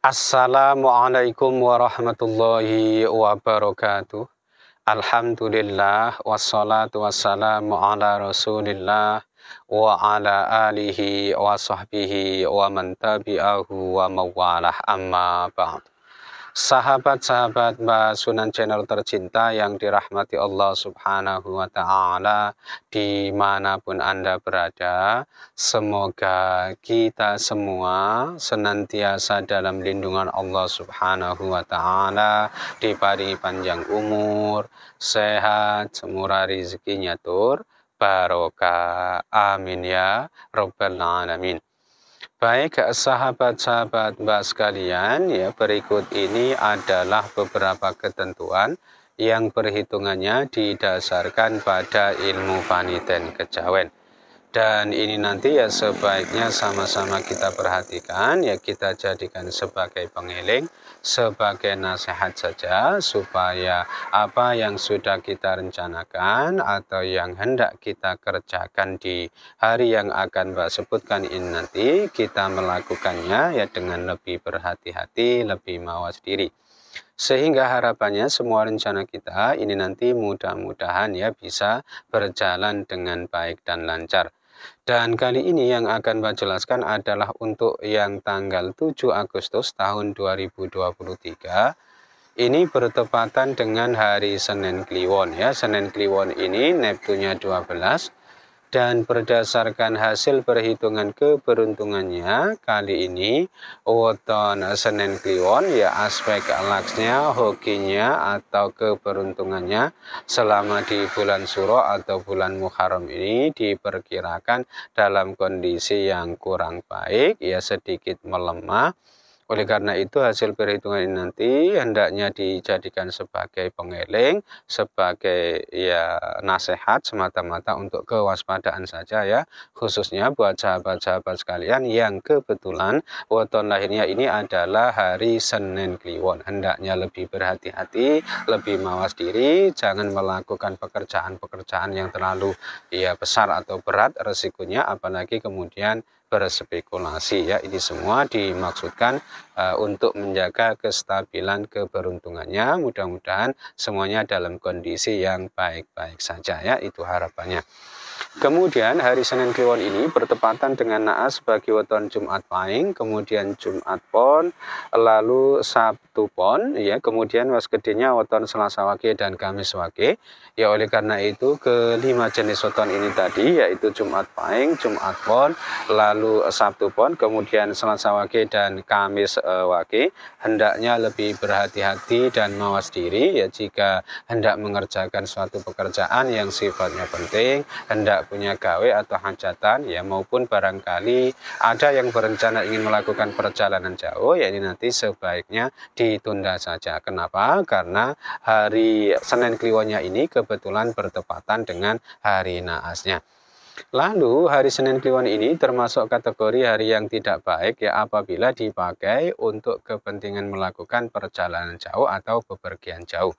Assalamualaikum warahmatullahi wabarakatuh. Alhamdulillah wassalatu wassalamu ala Rasulillah wa ala alihi wa sahbihi wa man tabi'ahu wa mawalah amma ba'd. Sahabat-sahabat Mbak Sunan Channel tercinta yang dirahmati Allah Subhanahu wa Ta'ala, dimanapun Anda berada, semoga kita semua senantiasa dalam lindungan Allah Subhanahu wa Ta'ala, diberi panjang umur, sehat, semurah rezekinya tur, barokah. Amin ya Rabbal Alamin. Baik, sahabat-sahabat Mbak sekalian, ya berikut ini adalah beberapa ketentuan yang perhitungannya didasarkan pada ilmu paniten kejawen. Dan ini nanti ya sebaiknya sama-sama kita perhatikan, ya kita jadikan sebagai pengeling, sebagai nasihat saja, supaya apa yang sudah kita rencanakan atau yang hendak kita kerjakan di hari yang akan Mbak sebutkan ini nanti, kita melakukannya ya dengan lebih berhati-hati, lebih mawas diri. Sehingga harapannya semua rencana kita ini nanti mudah-mudahan ya bisa berjalan dengan baik dan lancar. Dan kali ini yang akan Mbak jelaskan adalah untuk yang tanggal 7 Agustus tahun 2023. Ini bertepatan dengan hari Senin Kliwon ya. Senin Kliwon ini Neptunya 12. Dan berdasarkan hasil perhitungan keberuntungannya kali ini weton Senin Kliwon ya aspek laksnya, hokinya atau keberuntungannya selama di bulan Suro atau bulan Muharram ini diperkirakan dalam kondisi yang kurang baik ya, sedikit melemah. Oleh karena itu hasil perhitungan ini nanti hendaknya dijadikan sebagai pengeling, sebagai ya nasihat semata-mata untuk kewaspadaan saja ya. Khususnya buat sahabat-sahabat sekalian yang kebetulan weton lahirnya ini adalah hari Senin Kliwon. Hendaknya lebih berhati-hati, lebih mawas diri, jangan melakukan pekerjaan-pekerjaan yang terlalu ya besar atau berat resikonya, apalagi kemudian berspekulasi ya. Ini semua dimaksudkan untuk menjaga kestabilan keberuntungannya. Mudah-mudahan semuanya dalam kondisi yang baik-baik saja ya, itu harapannya. Kemudian hari Senin Kliwon ini bertepatan dengan naas bagi weton Jumat Pahing, kemudian Jumat Pon, lalu Sabtu Pon, ya, kemudian was gedenya weton Selasa Wage dan Kamis Wage. Ya, oleh karena itu kelima jenis weton ini tadi yaitu Jumat Pahing, Jumat Pon, lalu Sabtu Pon, kemudian Selasa Wage dan Kamis Wage hendaknya lebih berhati-hati dan mawas diri ya jika hendak mengerjakan suatu pekerjaan yang sifatnya penting, hendak punya gawe atau hajatan ya, maupun barangkali ada yang berencana ingin melakukan perjalanan jauh ya, ini nanti sebaiknya ditunda saja. Kenapa? Karena hari Senin Kliwonnya ini kebetulan bertepatan dengan hari naasnya. Lalu hari Senin Kliwon ini termasuk kategori hari yang tidak baik ya apabila dipakai untuk kepentingan melakukan perjalanan jauh atau bepergian jauh.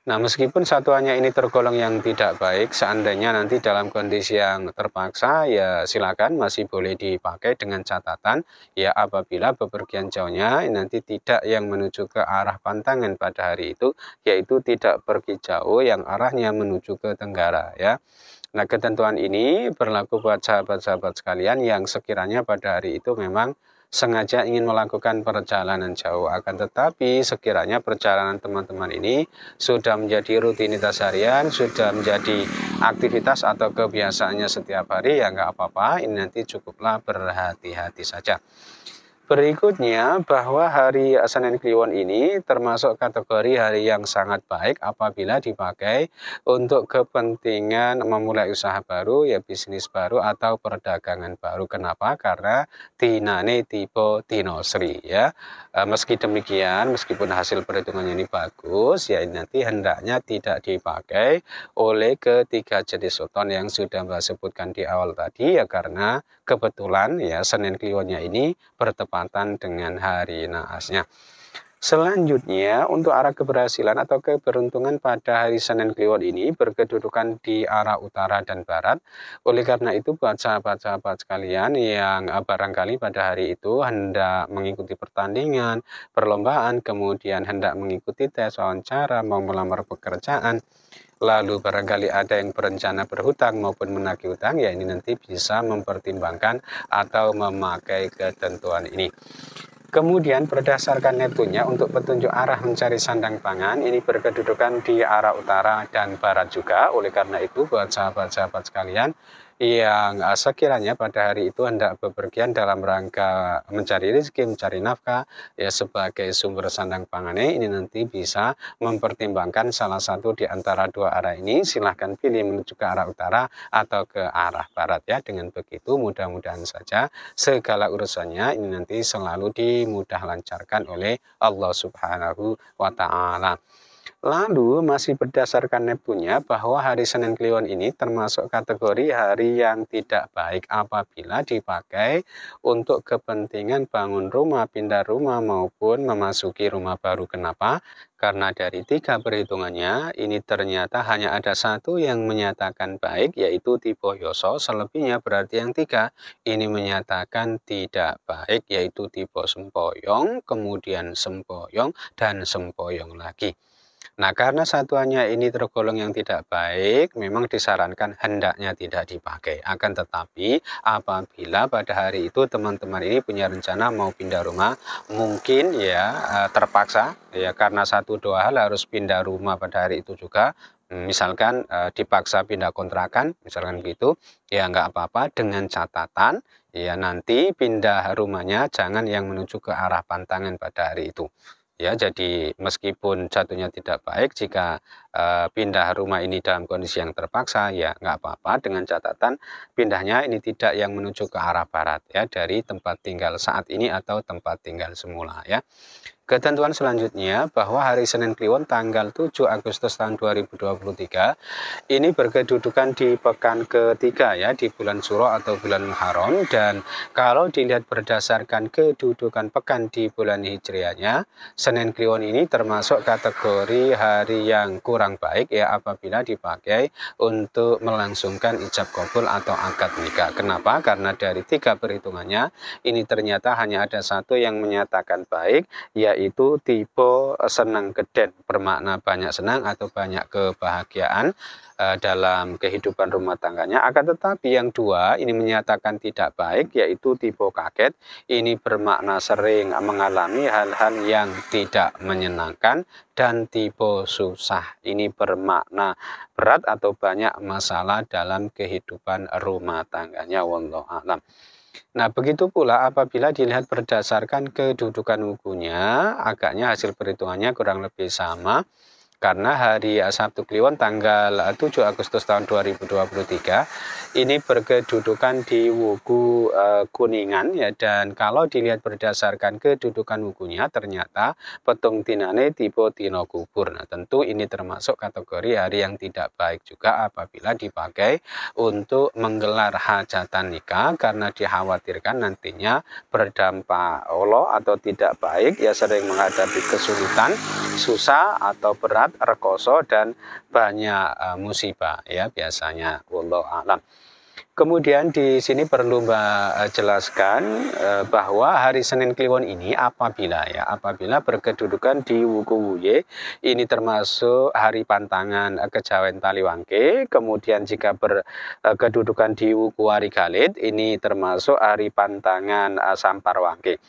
Nah, meskipun satuannya ini tergolong yang tidak baik, seandainya nanti dalam kondisi yang terpaksa, ya silakan masih boleh dipakai dengan catatan, ya apabila bepergian jauhnya nanti tidak yang menuju ke arah pantangan pada hari itu, yaitu tidak pergi jauh yang arahnya menuju ke tenggara, ya. Nah, ketentuan ini berlaku buat sahabat-sahabat sekalian yang sekiranya pada hari itu memang sengaja ingin melakukan perjalanan jauh. Akan tetapi sekiranya perjalanan teman-teman ini sudah menjadi rutinitas harian, sudah menjadi aktivitas atau kebiasaannya setiap hari, ya nggak apa-apa, ini nanti cukuplah berhati-hati saja. Berikutnya, bahwa hari Senin Kliwon ini termasuk kategori hari yang sangat baik apabila dipakai untuk kepentingan memulai usaha baru, ya bisnis baru atau perdagangan baru. Kenapa? Karena dinane tipe tinosri ya. Meski demikian, meskipun hasil perhitungannya ini bagus, ya nanti hendaknya tidak dipakai oleh ketiga jenis weton yang sudah Mbak sebutkan di awal tadi ya, karena kebetulan ya Senin Kliwonnya ini bertepatan dengan hari naasnya. Selanjutnya, untuk arah keberhasilan atau keberuntungan pada hari Senin Kliwon ini berkedudukan di arah utara dan barat. Oleh karena itu, buat sahabat-sahabat sekalian yang barangkali pada hari itu hendak mengikuti pertandingan, perlombaan, kemudian hendak mengikuti tes wawancara, mau melamar pekerjaan, lalu barangkali ada yang berencana berhutang maupun menagih hutang, ya ini nanti bisa mempertimbangkan atau memakai ketentuan ini. Kemudian berdasarkan Neptunnya untuk petunjuk arah mencari sandang pangan ini berkedudukan di arah utara dan barat juga. Oleh karena itu buat sahabat-sahabat sekalian yang sekiranya pada hari itu hendak bepergian dalam rangka mencari rezeki, mencari nafkah ya sebagai sumber sandang pangannya, ini nanti bisa mempertimbangkan salah satu di antara dua arah ini. Silahkan pilih menuju ke arah utara atau ke arah barat ya. Dengan begitu mudah-mudahan saja segala urusannya ini nanti selalu dimudah lancarkan oleh Allah Subhanahu wa Ta'ala. Lalu masih berdasarkan Neptunnya bahwa hari Senin Kliwon ini termasuk kategori hari yang tidak baik apabila dipakai untuk kepentingan bangun rumah, pindah rumah maupun memasuki rumah baru. Kenapa? Karena dari 3 perhitungannya ini ternyata hanya ada satu yang menyatakan baik, yaitu Tibo Yoso. Selebihnya berarti yang 3 ini menyatakan tidak baik, yaitu Tibo Sempoyong, kemudian Sempoyong, dan Sempoyong lagi. Nah, karena satuannya ini tergolong yang tidak baik, memang disarankan hendaknya tidak dipakai. Akan tetapi, apabila pada hari itu teman-teman ini punya rencana mau pindah rumah, mungkin ya terpaksa, ya karena satu dua hal harus pindah rumah pada hari itu juga. Misalkan dipaksa pindah kontrakan, misalkan gitu, ya nggak apa-apa dengan catatan, ya nanti pindah rumahnya jangan yang menuju ke arah pantangan pada hari itu. Ya, jadi meskipun jatuhnya tidak baik jika pindah rumah ini dalam kondisi yang terpaksa, ya nggak apa-apa dengan catatan pindahnya ini tidak yang menuju ke arah barat ya dari tempat tinggal saat ini atau tempat tinggal semula ya. Ketentuan selanjutnya bahwa hari Senin Kliwon tanggal 7 Agustus tahun 2023 ini berkedudukan di pekan ketiga ya di bulan Suro atau bulan Muharram, dan kalau dilihat berdasarkan kedudukan pekan di bulan Hijriahnya, Senin Kliwon ini termasuk kategori hari yang kurang baik ya apabila dipakai untuk melangsungkan ijab kabul atau akad nikah. Kenapa? Karena dari 3 perhitungannya ini ternyata hanya ada satu yang menyatakan baik, yaitu tipe senang geden, bermakna banyak senang atau banyak kebahagiaan dalam kehidupan rumah tangganya. Akan tetapi yang dua ini menyatakan tidak baik, yaitu tipe kaget. Ini bermakna sering mengalami hal-hal yang tidak menyenangkan, dan tipe susah ini bermakna berat atau banyak masalah dalam kehidupan rumah tangganya. Wallahu a'lam. Nah, begitu pula apabila dilihat berdasarkan kedudukan wukunya, agaknya hasil perhitungannya kurang lebih sama. Karena hari Sabtu Kliwon tanggal 7 Agustus tahun 2023 ini berkedudukan di wuku Kuningan ya, dan kalau dilihat berdasarkan kedudukan wukunya ternyata petung tinane tipe tino kubur. Nah, tentu ini termasuk kategori hari yang tidak baik juga apabila dipakai untuk menggelar hajatan nikah, karena dikhawatirkan nantinya berdampak olo atau tidak baik ya, sering menghadapi kesulitan, susah atau berat, rekoso, dan banyak musibah ya biasanya. Wallahu a'lam. Kemudian di sini perlu Mbak jelaskan bahwa hari Senin Kliwon ini apabila berkedudukan di Wuku Wuye, ini termasuk hari pantangan kejawen Taliwangke. Kemudian jika berkedudukan di Wuku Warigalit, ini termasuk hari pantangan Samparwangke.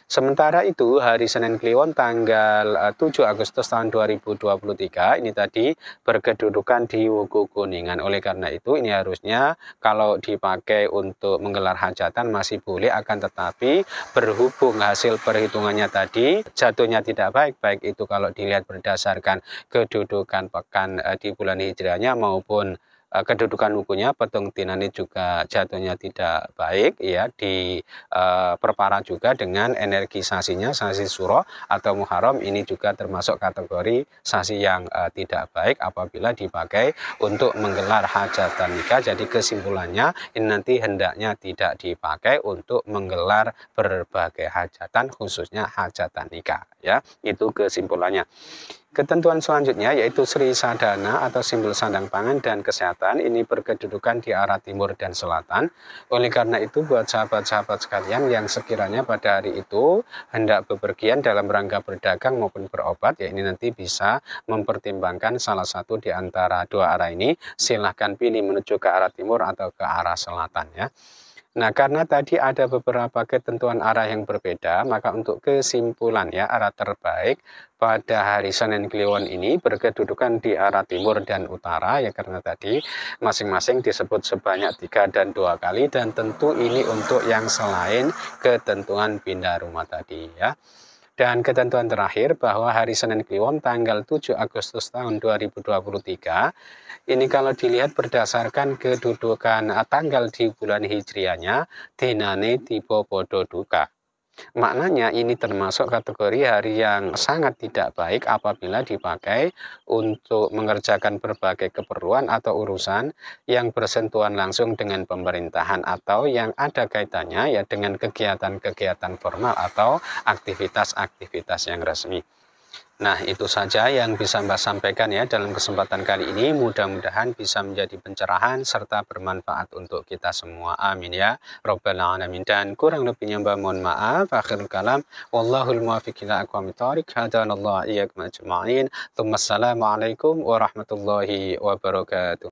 Sementara itu hari Senin Kliwon tanggal 7 Agustus tahun 2023 ini tadi berkedudukan di Wuku Kuningan. Oleh karena itu ini harusnya kalau dipakai untuk menggelar hajatan masih boleh, akan tetapi berhubung hasil perhitungannya tadi jatuhnya tidak baik, baik itu kalau dilihat berdasarkan kedudukan pekan di bulan Hijriahnya maupun kedudukan wukunya petung dinani juga jatuhnya tidak baik ya, perparah juga dengan energisasinya sasi suro atau muharram, ini juga termasuk kategori sasi yang tidak baik apabila dipakai untuk menggelar hajatan nikah. Jadi kesimpulannya ini nanti hendaknya tidak dipakai untuk menggelar berbagai hajatan, khususnya hajatan nikah ya, itu kesimpulannya. Ketentuan selanjutnya yaitu Sri Sadana atau simbol sandang pangan dan kesehatan, ini berkedudukan di arah timur dan selatan. Oleh karena itu buat sahabat-sahabat sekalian yang sekiranya pada hari itu hendak bepergian dalam rangka berdagang maupun berobat, ya ini nanti bisa mempertimbangkan salah satu di antara dua arah ini, silahkan pilih menuju ke arah timur atau ke arah selatan ya. Nah, karena tadi ada beberapa ketentuan arah yang berbeda, maka untuk kesimpulan ya, arah terbaik pada hari Senin Kliwon ini berkedudukan di arah timur dan utara ya, karena tadi masing-masing disebut sebanyak 3 dan 2 kali, dan tentu ini untuk yang selain ketentuan pindah rumah tadi ya. Dan ketentuan terakhir bahwa hari Senin Kliwon tanggal 7 Agustus tahun 2023 ini kalau dilihat berdasarkan kedudukan tanggal di bulan hijriahnya, dinane tiba podo duka. Maknanya ini termasuk kategori hari yang sangat tidak baik apabila dipakai untuk mengerjakan berbagai keperluan atau urusan yang bersentuhan langsung dengan pemerintahan atau yang ada kaitannya ya dengan kegiatan-kegiatan formal atau aktivitas-aktivitas yang resmi. Nah, itu saja yang bisa Mbak sampaikan ya dalam kesempatan kali ini. Mudah-mudahan bisa menjadi pencerahan serta bermanfaat untuk kita semua. Amin ya Rabbal Alamin. Dan kurang lebihnya Mbak mohon maaf. Akhirul kalam. Wallahul muwaffiq ila aqwamit thoriq. Hadanallahu iyyakum ajma'in. Assalamualaikum warahmatullahi wabarakatuh.